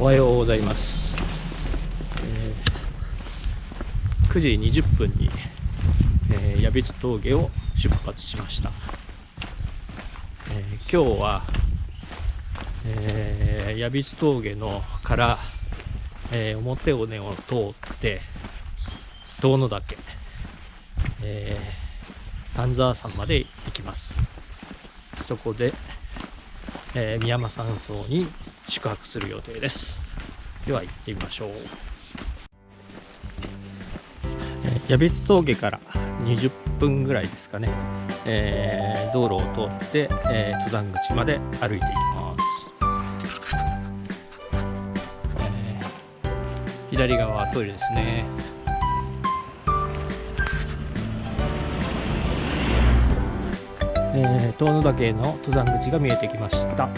おはようございます。9時20分に、矢櫃峠を出発しました。今日は、矢櫃峠のから、表尾根を通って遠野岳、丹沢山まで行きます。そこで、三山山荘に宿泊する予定です。では行ってみましょう。矢櫃峠から20分ぐらいですかね、道路を通って、登山口まで歩いていきます。左側はトイレですね。遠野岳の登山口が見えてきました。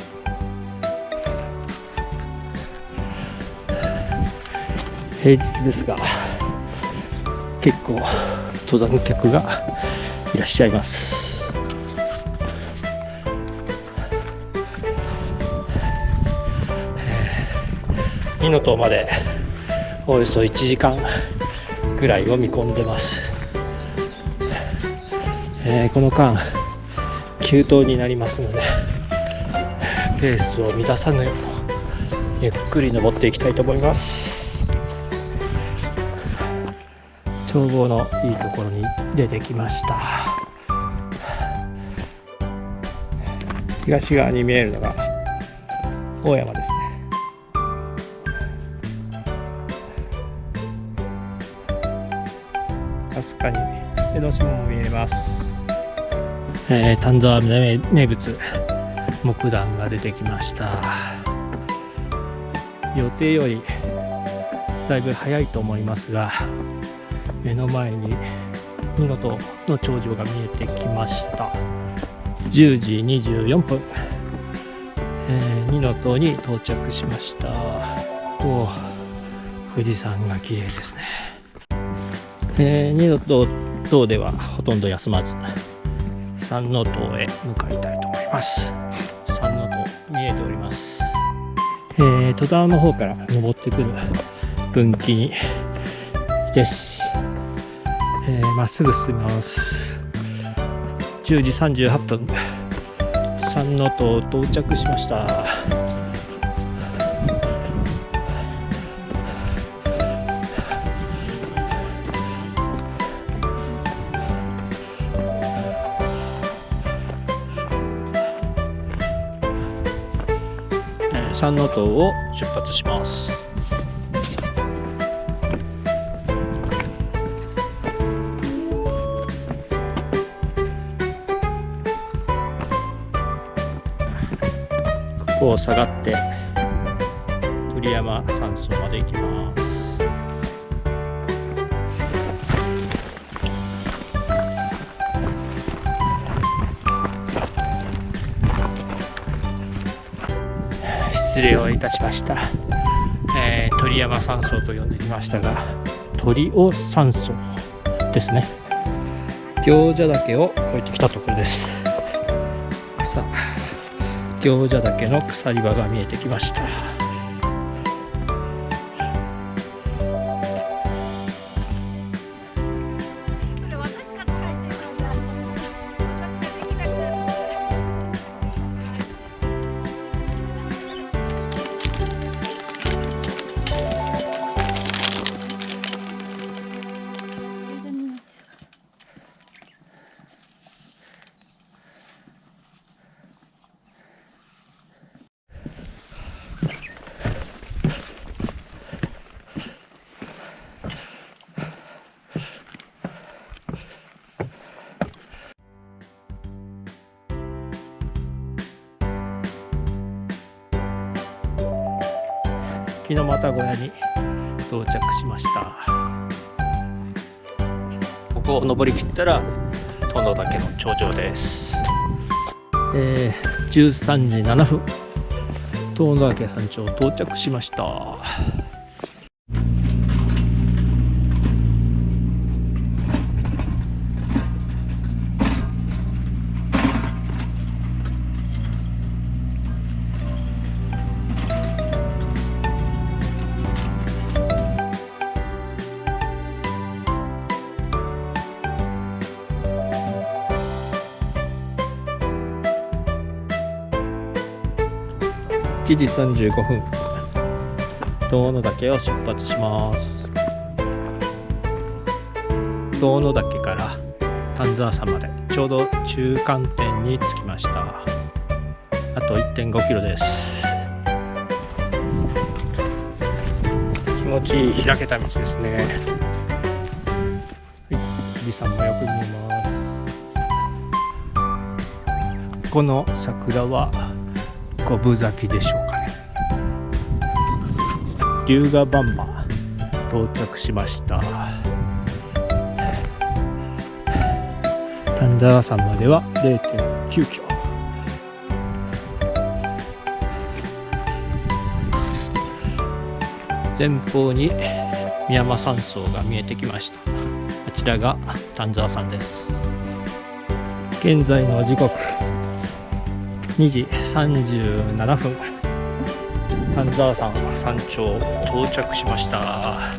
平日ですが結構登山客がいらっしゃいます。二の塔までおよそ1時間ぐらいを見込んでます。この間急登になりますのでペースを乱さぬようにゆっくり登っていきたいと思います。眺望のいいところに出てきました。東側に見えるのが大山ですね。かすかに江ノ島も見えます。丹沢名物木段が出てきました。予定よりだいぶ早いと思いますが、目の前に二の塔の頂上が見えてきました。10時24分、二の塔に到着しました。富士山が綺麗ですね。二の塔ではほとんど休まず三の塔へ向かいたいと思います。三の塔見えております。戸田の方から登ってくる分岐です。まっすぐ進みます。10時38分、三の塔到着しました。三の塔を出発します。ここを下がって鳥山山荘まで行きます。失礼をいたしました。鳥山山荘と呼んでみましたが、鳥尾山荘ですね。行者岳を越えてきたところです。さあ、行者岳の鎖場が見えてきました。日の又小屋に到着しました。ここを登り切ったら遠野岳の頂上です。13時7分、遠野岳山頂到着しました。時35分、遠野岳を出発します。遠野岳から丹沢山までちょうど中間点に着きました。あと 1.5 キロです。気持ちいい開けた道ですね。富士山もよく見えます。この桜は五分咲きでしょうかね。龍河バンバ到着しました。丹沢山までは 0.9 キロ。前方に宮間山荘が見えてきました。あちらが丹沢山です。現在の時刻2時37分、丹沢山山頂到着しました。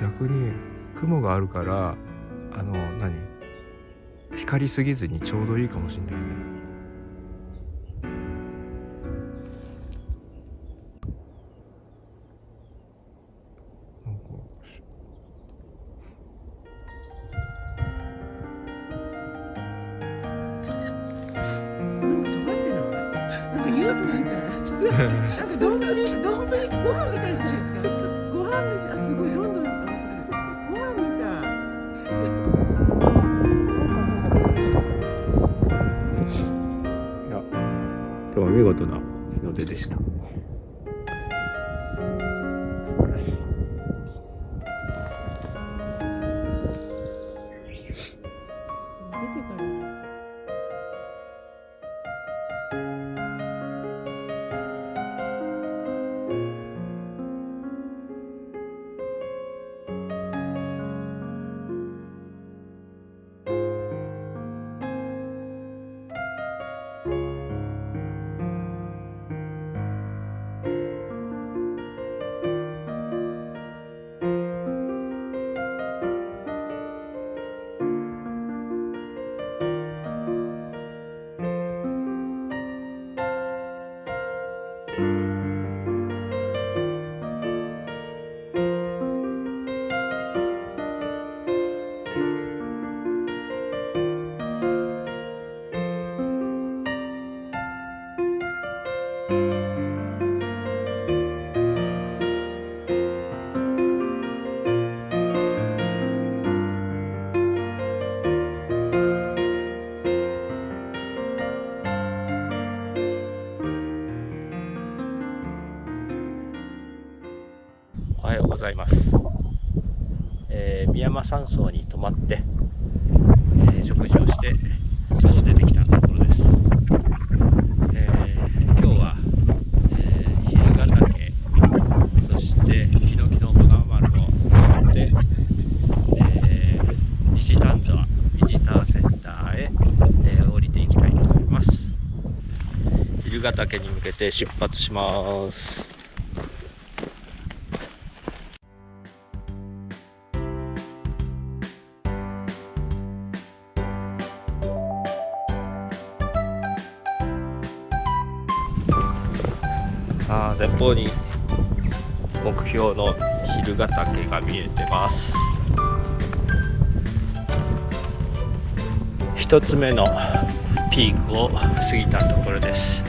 逆に雲があるから光りすぎずにちょうどいいかもしれないね。なんか丼ご飯みたいじゃないですか。ご飯です。あ、すごいどんどんご飯みたい。見事な日の出でした。素晴らしい。出てたらおはようございます。宮山山荘に泊まって、食事をして外出てきたところです。今日は、日向岳、そしてヒノキの登山丸を登って、西丹沢ビジターセンターへ、降りていきたいと思います。日向岳に向けて出発します。前方に目標の日向岳が見えてます。一つ目のピークを過ぎたところです。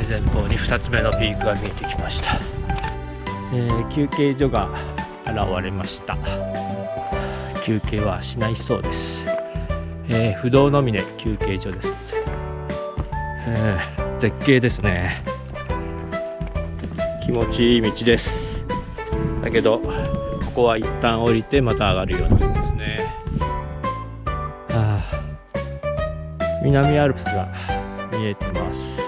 前方に2つ目のピークが見えてきました。休憩所が現れました。休憩はしないそうです。不動の峰休憩所です。絶景ですね。気持ちいい道です。だけどここは一旦降りてまた上がるような道ですね。南アルプスが見えてます。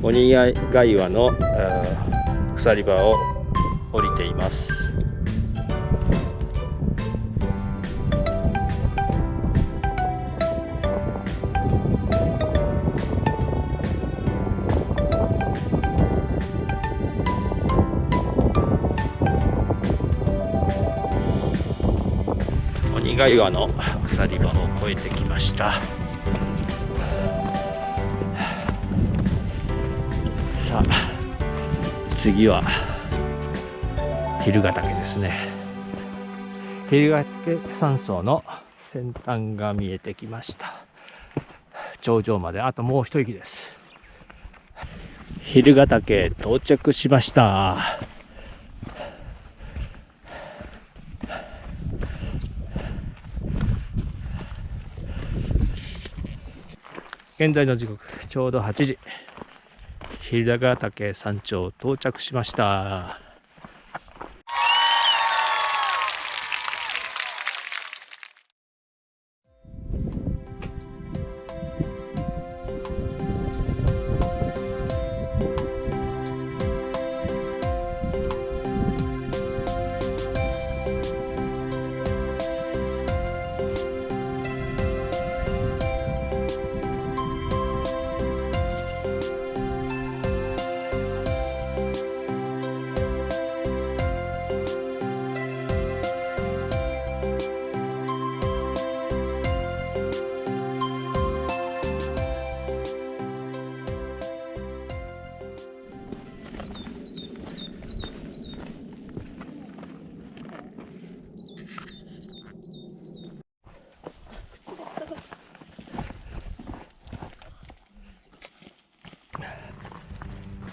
鬼ヶ岩の鎖場を降りています。鬼ヶ岩の鎖場を越えてきました。さあ次は日向岳ですね。日向岳山荘の先端が見えてきました。頂上まであともう一息です。日向岳到着しました。現在の時刻ちょうど8時。日向岳山頂到着しました。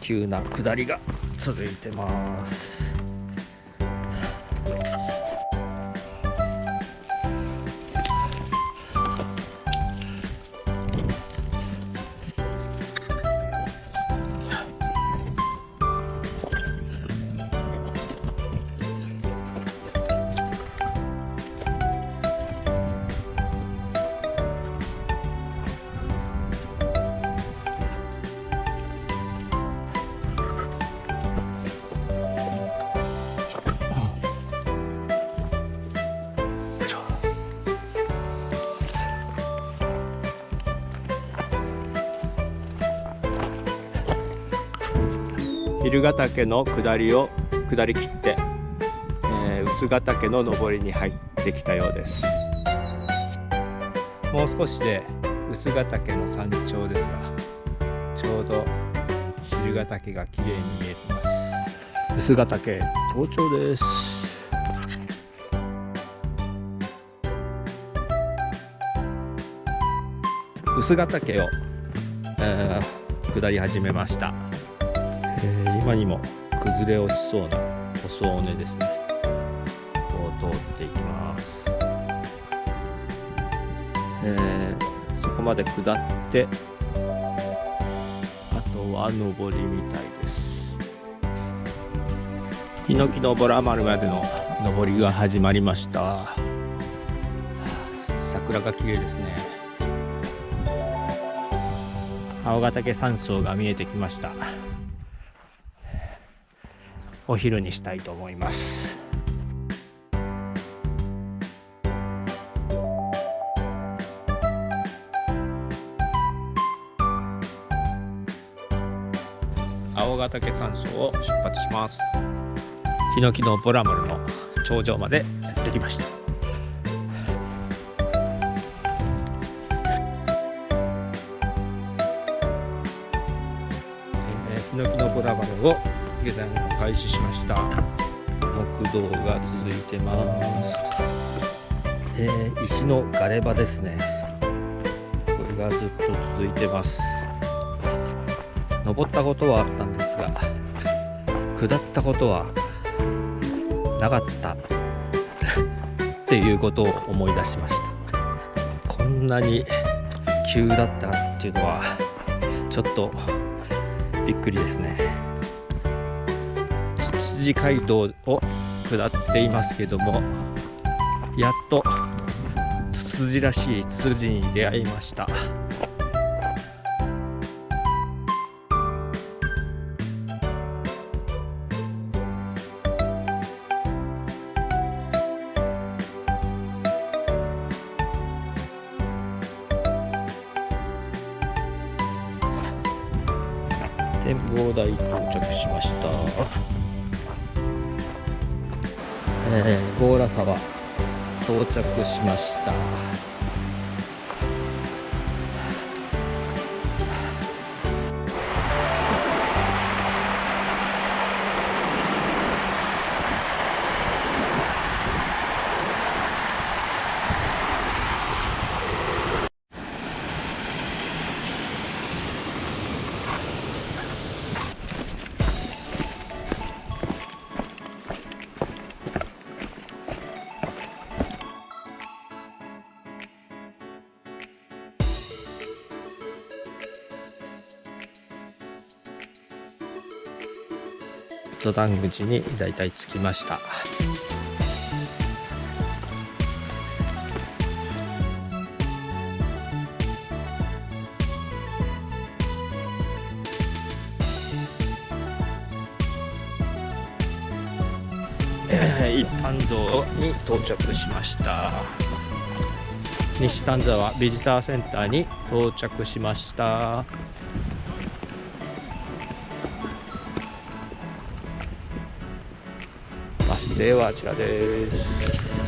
急な下りが続いてます。蛭ヶ岳の下りを下り切って、臼ヶ岳の上りに入ってきたようです。もう少しで臼ヶ岳の山頂ですが、ちょうど蛭ヶ岳が綺麗に見えています。臼ヶ岳登頂です。臼ヶ岳を、下り始めました。今にも崩れ落ちそうな細尾根ですね。こう通っていきます。そこまで下ってあとは上りみたいです。ヒノキのボラ丸までの上りが始まりました。桜が綺麗ですね。青ヶ岳山荘が見えてきました。お昼にしたいと思います。青ヶ岳山荘を出発します。ヒノキのボラ丸の頂上までやってきました。ヒノキのボラ丸を下山を開始しました。木道が続いてます。石のガレ場ですね。これがずっと続いてます。登ったことはあったんですが、下ったことはなかったっていうことを思い出しました。こんなに急だったっていうのはちょっとびっくりですね。つつじ街道を下っていますけども、やっとツツジらしいツツジに出会いました。展望台到着しました。強羅沢到着しました。登山口にだいたい着きました。一般道に到着しました。西丹沢ビジターセンターに到着しました。バス停はあちらです。